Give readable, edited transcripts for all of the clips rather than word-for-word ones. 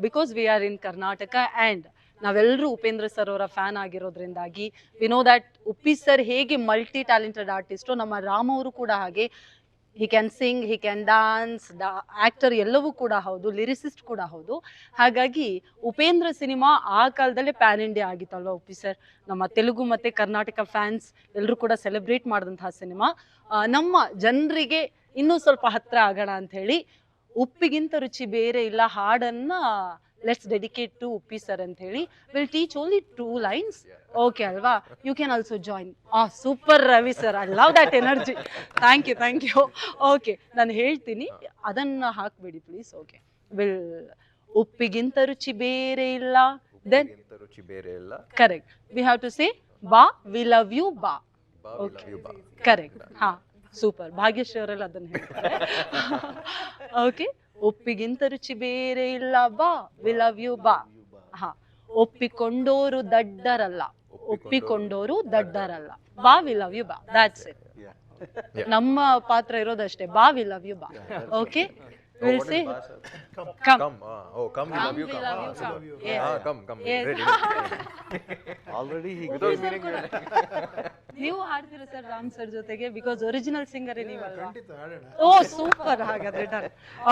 Because we are in Karnataka and ನಾವೆಲ್ಲರೂ Upendra sir ಅವರ fan ಆಗಿರೋದ್ರಿಂದಾಗಿ we know that Uppi sir ಹೇಗೆ ಮಲ್ಟಿ ಟ್ಯಾಲೆಂಟೆಡ್ ಆರ್ಟಿಸ್ಟು, ನಮ್ಮ ರಾಮ್ ಅವರು ಕೂಡ ಹಾಗೆ. He can sing, he can dance, actor ಎಲ್ಲವೂ ಕೂಡ ಹೌದು, ಲಿರಿಸಿಸ್ಟ್ ಕೂಡ ಹೌದು. ಹಾಗಾಗಿ ಉಪೇಂದ್ರ ಸಿನಿಮಾ ಆ ಕಾಲದಲ್ಲೇ ಪ್ಯಾನ್ ಇಂಡಿಯಾ ಆಗಿತ್ತಲ್ವ ಉಪ್ಪಿ ಸರ್. ನಮ್ಮ ತೆಲುಗು ಮತ್ತು ಕರ್ನಾಟಕ ಫ್ಯಾನ್ಸ್ ಎಲ್ಲರೂ ಕೂಡ ಸೆಲೆಬ್ರೇಟ್ ಮಾಡಿದಂತಹ ಸಿನಿಮಾ. ನಮ್ಮ ಜನರಿಗೆ ಇನ್ನೂ ಸ್ವಲ್ಪ ಹತ್ತಿರ ಆಗೋಣ ಅಂಥೇಳಿ ಉಪ್ಪಿಗಿಂತ ರುಚಿ ಬೇರೆ ಇಲ್ಲ ಹಾಡನ್ನು let's dedicate to Uppi sir ಅಂತ ಹೇಳಿ. Will teach only 2 lines. Okay ಅಲ್ವಾ? You can also join. Super Ravi sir, I love that energy. Thank you. Okay, ನಾನು ಹೇಳ್ತೀನಿ, ಅದನ್ನು ಹಾಕ್ಬೇಡಿ ಪ್ಲೀಸ್. ಓಕೆ, ವಿಲ್ ಉಪ್ಪಿಗಿಂತ ರುಚಿ ಬೇರೆ ಇಲ್ಲ, ದೆನ್ ರುಚಿ ಬೇರೆ ಇಲ್ಲ. Correct. We have to say ಬಾ, ವಿ ಲವ್ ಯು ಬಾ. Okay, correct. ಹಾಂ, ಸೂಪರ್. ಭಾಗ್ಯಶ್ರೀ ಅವರೆಲ್ಲ ಅದನ್ನು ಹೇಳ್ತಾರೆ. ಓಕೆ, ಒಪ್ಪಿಗಿಂತ ರುಚಿ ಬೇರೆ ಇಲ್ಲ ಬಾ, ವಿ ಲವ್ ಯು ಬಾ. ಹಾ, ಒಪ್ಪಿಕೊಂಡೋರು ದಡ್ಡರಲ್ಲ, ಒಪ್ಪಿಕೊಂಡೋರು ದಡ್ಡರಲ್ಲ, ಬಾ ವಿ ಲವ್ ಯು ಬಾ. That's it. ನಮ್ಮ ಪಾತ್ರ ಇರೋದಷ್ಟೇ, ಬಾ ವಿ ಲವ್ ಯು ಬಾ. Okay, will say come. Oh, come, we love you, come. Come. Ready. Already he without meaning. ನೀವು ಹಾಡ್ತೀರಾ ಸರ್ ರಾಮ್ ಸರ್ ಜೊತೆಗೆ? ಬಿಕಾಸ್ ಒರಿಜಿನಲ್ ಸಿಂಗರ್ ನೀವಲ್ವಾ? Oh super. ಹಾಗಾದ್ರೆ ಡನ್.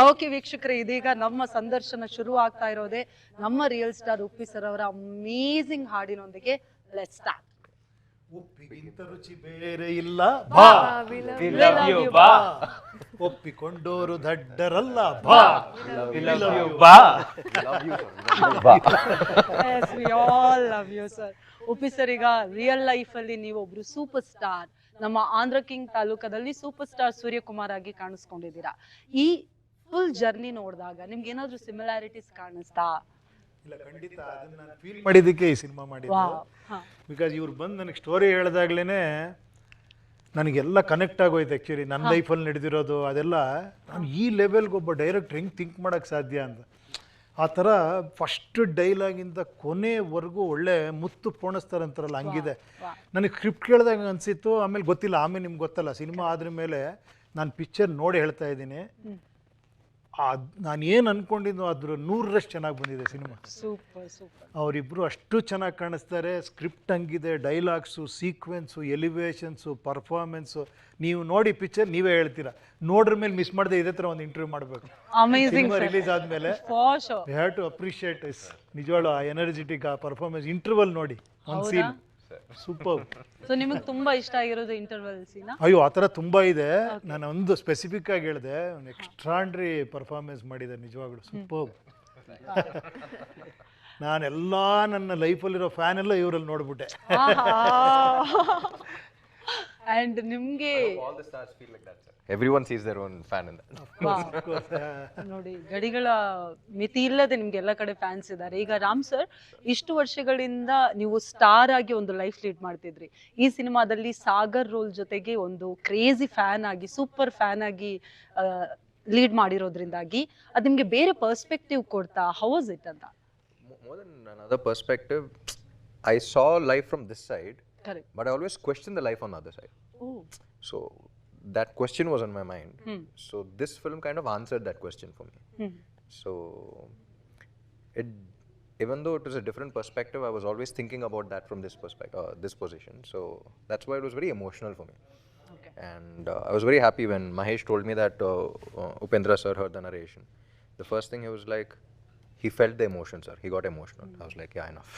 ಓಕೆ ವೀಕ್ಷಕರೇ, ಇದೀಗ ನಮ್ಮ ಸಂದರ್ಶನ ಶುರು ಆಗ್ತಾ ಇರೋದೇ ನಮ್ಮ ರಿಯಲ್ ಸ್ಟಾರ್ ಉಪ್ಪಿ ಸರ್ ಅವರ ಅಮೇಜಿಂಗ್ ಹಾಡಿನೊಂದಿಗೆ. Let's start. ಉಪ್ಪಿಗಿಂತ ರುಚಿ ಬೇರೆ ಇಲ್ಲ ಬಾ, ವಿ ಲವ್ ಯು ಬಾ. ಒಪ್ಪಿಕೊಂಡೋರು ದಡ್ಡರಲ್ಲ ಬಾ, ವಿ ಲವ್ ಯು ಬಾ. Yes, we all love you sir. Uppi sir, ಈಗ ರಿಯಲ್ ಲೈಫ್ ಅಲ್ಲಿ ನೀವು ಒಬ್ರು ಸೂಪರ್ ಸ್ಟಾರ್, ನಮ್ಮ ಆಂಧ್ರ ಕಿಂಗ್ ತಾಲೂಕದಲ್ಲಿ ಸೂಪರ್ ಸ್ಟಾರ್ ಸೂರ್ಯಕುಮಾರ್ ಆಗಿ ಕಾಣಿಸ್ಕೊಂಡಿದ್ದೀರಾ. ಈ ಫುಲ್ ಜರ್ನಿ ನೋಡಿದಾಗ ನಿಮ್ಗೆ ಏನಾದ್ರು ಸಿಮಿಲಾರಿಟೀಸ್ ಕಾಣಿಸ್ತಾ? ಇಲ್ಲ, ಖಂಡಿತ. ಅದನ್ನ ನಾನು ಫೀಲ್ ಮಾಡಿದ್ದಕ್ಕೆ ಈ ಸಿನಿಮಾ ಮಾಡಿದ್ದು. ಬಿಕಾಸ್ ಇವ್ರು ಬಂದು ನನಗೆ ಸ್ಟೋರಿ ಹೇಳಿದಾಗ್ಲೇ ನನಗೆಲ್ಲ ಕನೆಕ್ಟ್ ಆಗೋಯ್ತು. ಆ್ಯಕ್ಚುಲಿ ನನ್ನ ಲೈಫಲ್ಲಿ ನಡೆದಿರೋದು ಅದೆಲ್ಲ, ನಾನು ಈ ಲೆವೆಲ್ಗೆ ಒಬ್ಬ ಡೈರೆಕ್ಟ್ರ್ ಹೆಂಗೆ ಥಿಂಕ್ ಮಾಡೋಕ್ಕೆ ಸಾಧ್ಯ ಅಂತ. ಆ ಥರ ಫಸ್ಟ್ ಡೈಲಾಗಿಂದ ಕೊನೆವರೆಗೂ ಒಳ್ಳೆ ಮುತ್ತು ಪೋಣಿಸ್ತಾರಂತಾರಲ್ಲ, ಹಂಗಿದೆ. ನನಗೆ ಸ್ಕ್ರಿಪ್ಟ್ ಕೇಳಿದಾಗ ಅನಿಸಿತ್ತು. ಆಮೇಲೆ ಗೊತ್ತಿಲ್ಲ, ಆಮೇಲೆ ನಿಮ್ಗೆ ಗೊತ್ತಲ್ಲ, ಸಿನಿಮಾ ಆದ್ರ ಮೇಲೆ ನಾನು ಪಿಕ್ಚರ್ ನೋಡಿ ಹೇಳ್ತಾ ಇದ್ದೀನಿ. ನಾನು ಏನು ಅಂದ್ಕೊಂಡಿದ್ದು ಅದ್ರ 100ರಷ್ಟು ಚೆನ್ನಾಗಿ ಬಂದಿದೆ ಸಿನಿಮಾ. Super super. ಅವರಿಬ್ಬರು ಅಷ್ಟು ಚೆನ್ನಾಗಿ ಕಾಣಿಸ್ತಾರೆ. ಸ್ಕ್ರಿಪ್ಟ್ ಹಂಗಿದೆ, ಡೈಲಾಗ್ಸು, ಸೀಕ್ವೆನ್ಸು, ಎಲಿವೇಶನ್ಸು, ಪರ್ಫಾರ್ಮೆನ್ಸು. ನೀವು ನೋಡಿ ಪಿಕ್ಚರ್ ನೀವೇ ಹೇಳ್ತೀರಾ. ನೋಡ್ರ ಮೇಲೆ ಮಿಸ್ ಮಾಡದೆ ಇದೇ ಥರ ಒಂದು ಇಂಟರ್ವ್ಯೂ ಮಾಡಬೇಕು. ಅಮೇಜಿಂಗ್. ರಿಲೀಸ್ ಆದಮೇಲೆ we have to appreciate is. ನಿಜವಾಳು ಆ ಎನರ್ಜೆಟಿಕ್, ಆ ಪರ್ಫಾರ್ಮೆನ್ಸ್, ಇಂಟರ್ವಲ್ ನೋಡಿ ಒಂದು ಸೀನ್ ಸೂಪರ್. ಸೊ ನಿಮಗೆ ತುಂಬಾ ಇಷ್ಟ ಆಗಿರೋದು ಇಂಟರ್ವಲ್ ಸೀನ್? ಅಯ್ಯೋ, ಆ ಥರ ತುಂಬ ಇದೆ. ನಾನು ಒಂದು ಸ್ಪೆಸಿಫಿಕ್ ಆಗಿ ಹೇಳಿದೆ, ಒಂದು ಎಕ್ಸ್ಟ್ರಾಂಡ್ರಿ ಪರ್ಫಾರ್ಮೆನ್ಸ್ ಮಾಡಿದೆ ನಿಜವಾಗ್ಲೂ, ಸೂಪರ್. ನಾನೆಲ್ಲ ನನ್ನ ಲೈಫಲ್ಲಿರೋ ಫ್ಯಾನ್ ಎಲ್ಲ ಇವರಲ್ಲಿ ನೋಡ್ಬಿಟ್ಟೆ. ಅಂಡ್ ನಿಮ್ಗೆ All the stars feel like that, sir. Everyone sees their own fan in that. ನೋಡಿ, ಗಡಿಗಳ ಮಿತಿ ಇಲ್ಲದೆ ನಿಮ್ಗೆ ಎಲ್ಲ ಕಡೆ ಫ್ಯಾನ್ಸ್ ಇದ್ದಾರೆ. ಈಗ ರಾಮ್ ಸರ್, ಇಷ್ಟು ವರ್ಷಗಳಿಂದ ನೀವು ಸ್ಟಾರ್ ಆಗಿ ಒಂದು ಲೈಫ್ ಲೀಡ್ ಮಾಡ್ತಿದ್ರಿ. ಈ ಸಿನಿಮಾದಲ್ಲಿ ಸಾಗರ್ ರೋಲ್ ಜೊತೆಗೆ ಒಂದು ಕ್ರೇಜಿ ಫ್ಯಾನ್ ಆಗಿ, ಸೂಪರ್ ಫ್ಯಾನ್ ಆಗಿ ಲೀಡ್ ಮಾಡಿರೋದ್ರಿಂದಾಗಿ ಅದು ನಿಮ್ಗೆ ಬೇರೆ ಪರ್ಸ್ಪೆಕ್ಟಿವ್ ಕೊಡ್ತಾ? ಹೌ ವಾಸ್ ಇಟ್ ಅಂತ? More than another perspective, I saw life from this side. Correct. But I always questioned the life on the other side. Oh. So that question was on my mind. So this film kind of answered that question for me. So it, even though it was a different perspective, I was always thinking about that from this perspective, this position. So that's why it was very emotional for me. Okay. And I was very happy when Mahesh told me that Upendra sir heard the narration. The first thing he was like, he felt the emotion, sir. He got emotional. I was like, yeah, enough.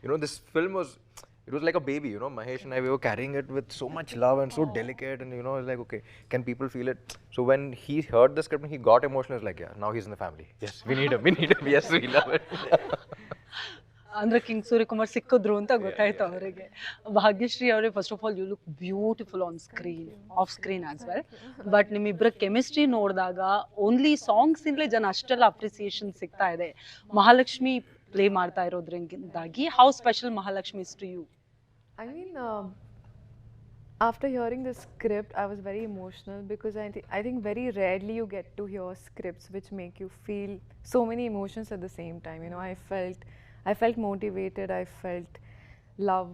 You know, this film was, it was like a baby, you know. Mahesh and I, we were carrying it with so much love and so delicate, and you know, it's like, okay, can people feel it? So when he heard the script and he got emotional, it's like, yeah, now he's in the family. Yes, we need him. Yes, we love it. ಅಂದ್ರೆ king Suryakumar ಸಿಕ್ಕಿದ್ರು ಅಂತ ಗೊತ್ತಾಯ್ತು ಅವರಿಗೆ. ಭಾಗ್ಯಶ್ರೀ ಅವರೇ, first of all you look beautiful on screen, off screen as well. But ನಿಮ್ಮಿಬ್ಬರ chemistry ನೋಡಿದಾಗ only songs ಇಂದಲೇ ಜನ ಅಷ್ಟೆಲ್ಲ ಅಪ್ರಿಸಿಯೇಷನ್ ಸಿಗ್ತಾ ಇದೆ. ಮಹಾಲಕ್ಷ್ಮಿ ಪ್ಲೇ ಮಾಡ್ತಾ ಇರೋದ್ರಿಂದಾಗಿ how special Mahalakshmi is to you? I mean, after hearing the script, I was very emotional because I think very rarely you get to hear scripts which make you feel so many emotions at the same time. You know, I felt motivated, I felt love,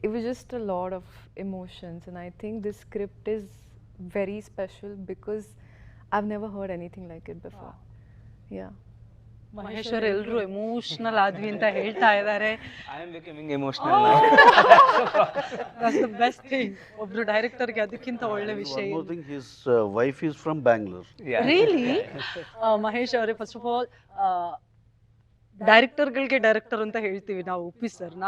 it was just a lot of emotions, and I think this script is very special because I've never heard anything like it before. Yeah. Mahesh ಅವ್ರು ಎಲ್ಲರೂ emotional ಆದ್ವಿ ಅಂತ ಹೇಳ್ತಾ ಇದ್ದಾರೆ. I am becoming emotional now. That's the best thing. ಒಬ್ರು ಡೈರೆಕ್ಟರ್ಗೆ ಅದಕ್ಕಿಂತ ಒಳ್ಳೆ ವಿಷಯ One more thing, his wife is from Bangalore. Yeah. Really Mahesh ಅವರೇ, ಫಸ್ಟ್ ಆಫ್ ಆಲ್ ಡೈರೆಕ್ಟರ್ಗಳಿಗೆ ಡೈರೆಕ್ಟರ್ ಅಂತ ಹೇಳ್ತೀವಿ ನಾವು ಉಪ್ಪಿ ಸರ್ನ.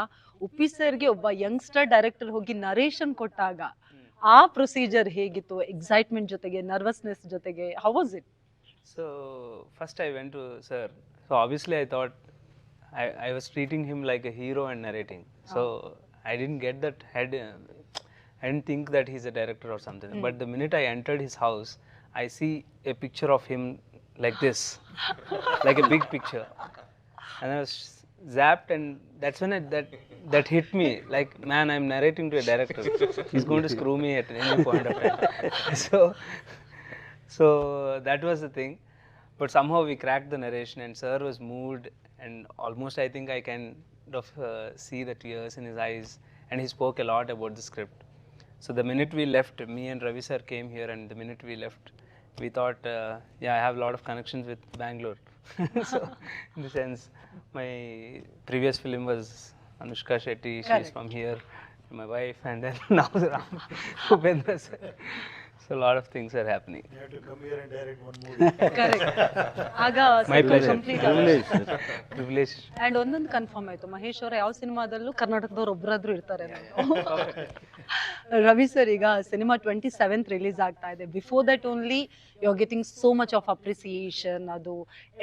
ಉಪ್ಪಿ ಸರ್ಗೆ ಒಬ್ಬ ಯಂಗ್ಸ್ಟರ್ ಡೈರೆಕ್ಟರ್ ಹೋಗಿ ನರೇಷನ್ ಕೊಟ್ಟಾಗ ಆ ಪ್ರೊಸೀಜರ್ ಹೇಗಿತ್ತು? ಎಕ್ಸೈಟ್ಮೆಂಟ್ ಜೊತೆಗೆ, ನರ್ವಸ್ನೆಸ್ ಜೊತೆಗೆ, how was it? So first I went to sir. So obviously I thought I was treating him like a hero and narrating. So I didn't get that head. I didn't think that he's a director or something. But the minute I entered his house, I see a picture of him like this, like a big picture, and I was zapped, and that's when that hit me. Like, man, I'm narrating to a director. He's going to screw me at any point of time. So that was the thing. But somehow we cracked the narration, and sir was moved, and almost I think I kind of see the tears in his eyes, and he spoke a lot about the script. So the minute we left, me and Ravi sir came here, and the minute we left, we thought, yeah, I have a lot of connections with Bangalore. So in the sense, my previous film was Anushka Shetty, she's from here, my wife, and then now Ram Upendra sir. So a lot of things are happening. You have to come here and direct one movie. Correct. ಆಗ My pleasure. Complete Privilege. And ಒಂದೊಂದು confirm ಆಯ್ತು, ಮಹೇಶ್ ಅವರ ಯಾವ ಸಿನಿಮಾದಲ್ಲೂ ಕರ್ನಾಟಕದವ್ರು ಒಬ್ಬರಾದ್ರೂ ಇರ್ತಾರೆ. Ravi sir, ಈಗ ಸಿನಿಮಾ 27th ರಿಲೀಸ್ ಆಗ್ತಾ ಇದೆ. Before that only you are getting so much of appreciation. ಅದು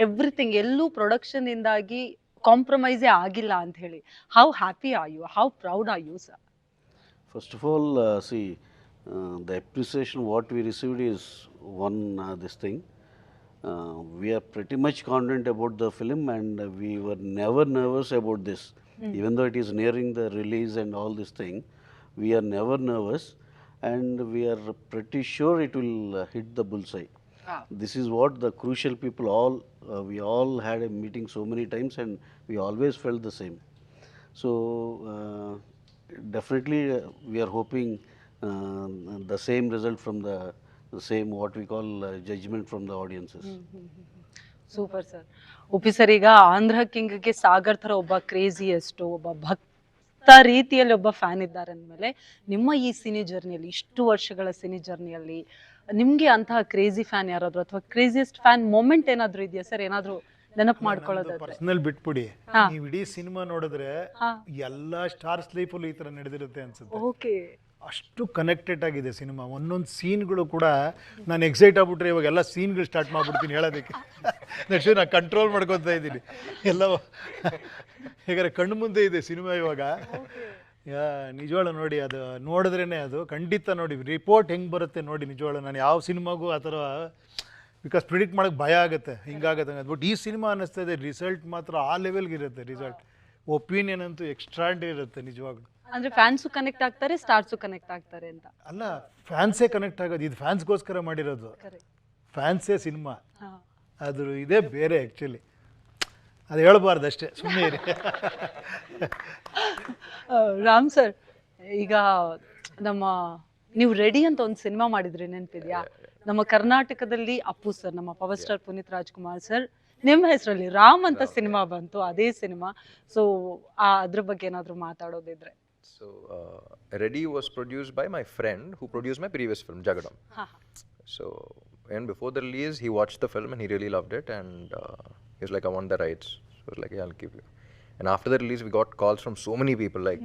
ಎವ್ರಿಥಿಂಗ್ ಎಲ್ಲೂ ಪ್ರೊಡಕ್ಷನ್ ಇಂದಾಗಿ ಕಾಂಪ್ರಮೈಸೇ ಆಗಿಲ್ಲ ಅಂತ ಹೇಳಿ. How happy are you? How proud are you sir? First of all, see, the appreciation what we received is one this thing. We are pretty much confident about the film, and we were never nervous about this. Even though it is nearing the release and all this thing, we are never nervous, and we are pretty sure it will hit the bullseye. This is what the crucial people all, we all had a meeting so many times, and we always felt the same. So definitely we are hoping the same result from the same what we call judgment from the audiences. Super sir. Uppi sir, ಈಗ ಆಂಧ್ರ ಕಿಂಗ್ಗೆ ಸಾಗರ್ ಥರ ಒಬ್ಬ craziest, ಒಬ್ಬ ಭಕ್ತ ರೀತಿಯಲ್ಲಿ ಒಬ್ಬ fan ಇದ್ದಾರೆ ಅಂದಮೇಲೆ, ನಿಮ್ಮ ಈ ಸಿನಿ ಜರ್ನಿಯಲ್ಲಿ, ಇಷ್ಟು ವರ್ಷಗಳ ಸಿನಿ ಜರ್ನಿಯಲ್ಲಿ ನಿಮ್ಗೆ ಅಂತಹ ಕ್ರೇಜಿ ಫ್ಯಾನ್ ಯಾರಾದ್ರು ಅಥವಾ ಕ್ರೇಜಿಯಸ್ಟ್ ಫ್ಯಾನ್ ಮೊಮೆಂಟ್ ಏನಾದ್ರು ಇದೆಯಾ ಸರ್? ಏನಾದ್ರು ನೆನಪು ಮಾಡ್ಕೊಳ್ಳೋದಾದ್ರೆ? ಪರ್ಸನಲ್ ಬಿಟ್ಬಿಡಿ, ನೀವು ಇಡೀ ಸಿನಿಮಾ ನೋಡಿದ್ರೆ ಎಲ್ಲಾ ಸ್ಟಾರ್ಸ್ ಲೈಫಲ್ಲೂ ಈ ತರ ನಡೆದಿರುತ್ತೆ ಅನ್ಸುತ್ತೆ. ಓಕೆ, ಅಷ್ಟು ಕನೆಕ್ಟೆಡ್ ಆಗಿದೆ ಸಿನಿಮಾ. ಒಂದೊಂದು ಸೀನ್ಗಳು ಕೂಡ ನಾನು ಎಕ್ಸೈಟ್ ಆಗ್ಬಿಟ್ರೆ ಇವಾಗ ಎಲ್ಲ ಸೀನ್ಗಳು ಸ್ಟಾರ್ಟ್ ಮಾಡ್ಬಿಡ್ತೀನಿ ಹೇಳೋದಕ್ಕೆ. ನೆಕ್ಸ್ಟ್ ನಾನು ಕಂಟ್ರೋಲ್ ಮಾಡ್ಕೊತಾ ಇದ್ದೀನಿ ಎಲ್ಲ. ಹೇಗಾದ್ರೆ ಕಣ್ಣು ಮುಂದೆ ಇದೆ ಸಿನಿಮಾ ಇವಾಗ. ನಿಜವಾಳ ನೋಡಿ, ಅದು ನೋಡಿದ್ರೇ ಅದು ಖಂಡಿತ ನೋಡಿ. ರಿಪೋರ್ಟ್ ಹೆಂಗೆ ಬರುತ್ತೆ ನೋಡಿ ನಿಜವಾಳ. ನಾನು ಯಾವ ಸಿನಿಮಾಗೂ ಆ ಥರ ಬಿಕಾಸ್ ಪ್ರಿಡಿಕ್ಟ್ ಮಾಡೋಕ್ಕೆ ಭಯ ಆಗುತ್ತೆ, ಹಿಂಗಾಗತ್ತೆ. ಬಟ್ ಈ ಸಿನಿಮಾ ಅನ್ನಿಸ್ತಾ ಇದೆ ರಿಸಲ್ಟ್ ಮಾತ್ರ ಆ ಲೆವೆಲ್ಗೆ ಇರುತ್ತೆ. ರಿಸಲ್ಟ್ ಒಪಿನಿಯನ್ ಅಂತೂ ಎಕ್ಸ್ಟ್ರಾಂಡಿ ಇರುತ್ತೆ ನಿಜವಾಗ್ಲೂ. ಅಂದ್ರೆ ಫ್ಯಾನ್ಸು ಕನೆಕ್ಟ್ ಆಗ್ತಾರೆ, ಸ್ಟಾರ್ಸು ಕನೆಕ್ಟ್ ಆಗ್ತಾರೆ ಅಂತ ಅಲ್ಲ, ಫ್ಯಾನ್ಸೇ ಕನೆಕ್ಟ್ ಆಗೋದು. ಇದು ಫ್ಯಾನ್ಸ್ಗೋಸ್ಕರ ಮಾಡಿರೋದು, ಫ್ಯಾನ್ಸೇ ಸಿನಿಮಾ. ಅದ್ರ ಇದೇ ಬೇರೆ ಆ್ಯಕ್ಚುಲಿ. ಅದು ಹೇಳ್ಬಾರ್ದು ಅಷ್ಟೇ, ಸುಮ್ಮನೆ ಇರಿ. ರಾಮ್ ಸರ್, ಈಗ ನೀವು ರೆಡಿ ಅಂತ ಒಂದು ಸಿನಿಮಾ ಮಾಡಿದ್ರಿ, ನೆನಪಿದ್ಯಾ? ನಮ್ಮ ಕರ್ನಾಟಕದಲ್ಲಿ ಅಪ್ಪು ಸರ್, ನಮ್ಮ power star Puneeth Rajkumar sir, ನಿಮ್ಮ ಹೆಸರಲ್ಲಿ ರಾಮ್ ಅಂತ ಸಿನಿಮಾ ಬಂತು, ಅದೇ ಸಿನಿಮಾ. ಸೊ ಅದ್ರ ಬಗ್ಗೆ ಏನಾದ್ರು ಮಾತಾಡೋದಿದ್ರೆ? So, Ready was produced by my friend who produced my previous film, Jagadam. So, and before the release, he watched the film and he really loved it, and he was like, I want the rights. So I was like, yeah, I'll give you. And after the release, we got calls from so many people, like,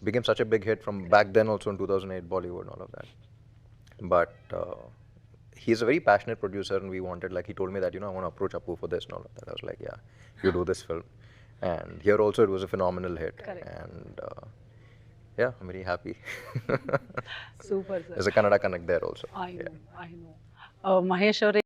became such a big hit from back then also in 2008, Bollywood and all of that. But he's a very passionate producer, and we wanted, like, he told me that, I want to approach Appu for this and all of that. I was like, yeah, you do this film. And here also it was a phenomenal hit. Correct. And yeah, I'm very happy. Super sir. There's a Kannada connect there also. I know. Mahesh ಅವರೇ,